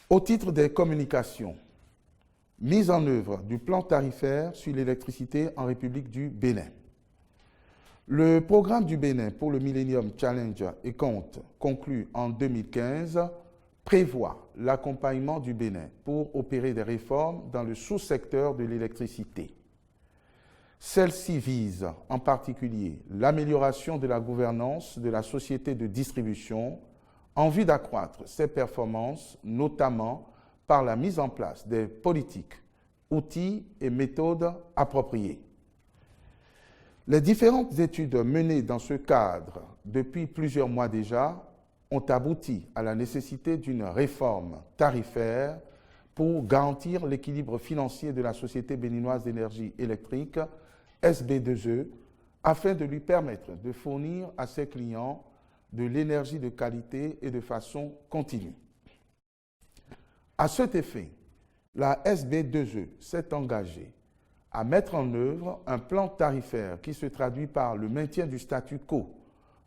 Au titre des communications, mise en œuvre du plan tarifaire sur l'électricité en République du Bénin. Le programme du Bénin pour le Millennium Challenge et compte, conclu en 2015, prévoit l'accompagnement du Bénin pour opérer des réformes dans le sous-secteur de l'électricité. Celle-ci vise en particulier l'amélioration de la gouvernance de la société de distribution en vue d'accroître ses performances, notamment par la mise en place des politiques, outils et méthodes appropriés. Les différentes études menées dans ce cadre depuis plusieurs mois déjà ont abouti à la nécessité d'une réforme tarifaire pour garantir l'équilibre financier de la Société béninoise d'énergie électrique, SB2E, afin de lui permettre de fournir à ses clients de l'énergie de qualité et de façon continue. À cet effet, la SB2E s'est engagée à mettre en œuvre un plan tarifaire qui se traduit par le maintien du statu quo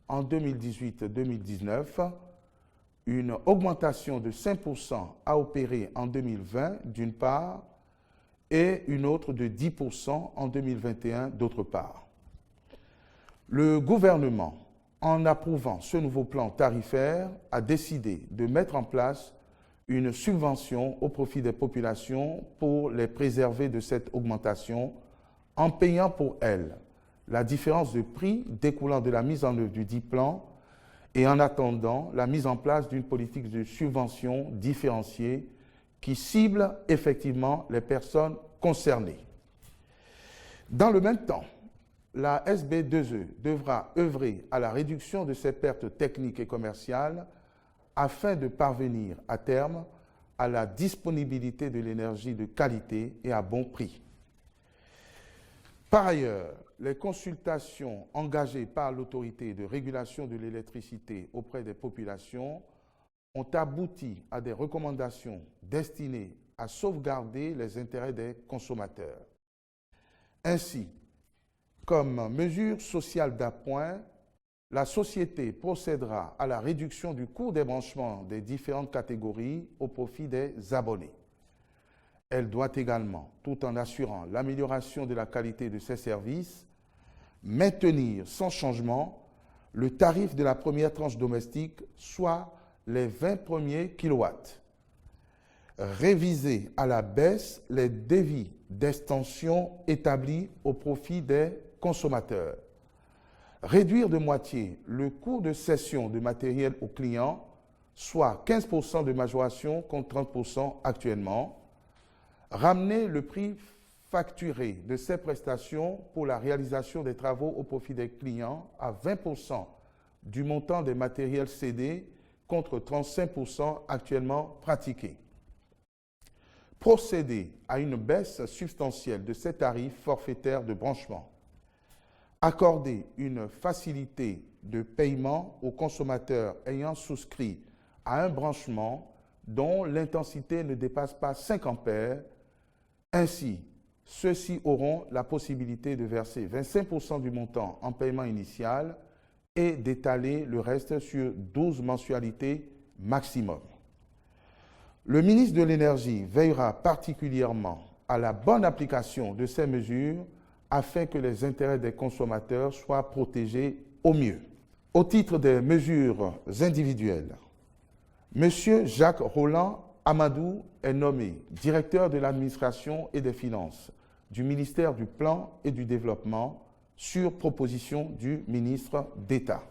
en 2018-2019, une augmentation de 5% à opérer en 2020 d'une part et une autre de 10% en 2021 d'autre part. Le gouvernement, en approuvant ce nouveau plan tarifaire, a décidé de mettre en place une subvention au profit des populations pour les préserver de cette augmentation en payant pour elles la différence de prix découlant de la mise en œuvre du dit plan et en attendant la mise en place d'une politique de subvention différenciée qui cible effectivement les personnes concernées. Dans le même temps, la SB2E devra œuvrer à la réduction de ses pertes techniques et commerciales afin de parvenir à terme à la disponibilité de l'énergie de qualité et à bon prix. Par ailleurs, les consultations engagées par l'autorité de régulation de l'électricité auprès des populations ont abouti à des recommandations destinées à sauvegarder les intérêts des consommateurs. Ainsi, comme mesure sociale d'appoint, la société procédera à la réduction du coût des branchements des différentes catégories au profit des abonnés. Elle doit également, tout en assurant l'amélioration de la qualité de ses services, maintenir sans changement le tarif de la première tranche domestique, soit les 20 premiers kilowatts. Réviser à la baisse les devis d'extension établis au profit des consommateurs. Réduire de moitié le coût de cession de matériel aux clients, soit 15% de majoration contre 30% actuellement. Ramener le prix facturé de ces prestations pour la réalisation des travaux au profit des clients à 20% du montant des matériels cédés contre 35% actuellement pratiqués. Procéder à une baisse substantielle de ces tarifs forfaitaires de branchement. Accorder une facilité de paiement aux consommateurs ayant souscrit à un branchement dont l'intensité ne dépasse pas 5 ampères. Ainsi, ceux-ci auront la possibilité de verser 25% du montant en paiement initial et d'étaler le reste sur 12 mensualités maximum. Le ministre de l'Énergie veillera particulièrement à la bonne application de ces mesures afin que les intérêts des consommateurs soient protégés au mieux. Au titre des mesures individuelles, M. Jacques Roland Amadou est nommé directeur de l'administration et des finances du ministère du Plan et du Développement sur proposition du ministre d'État.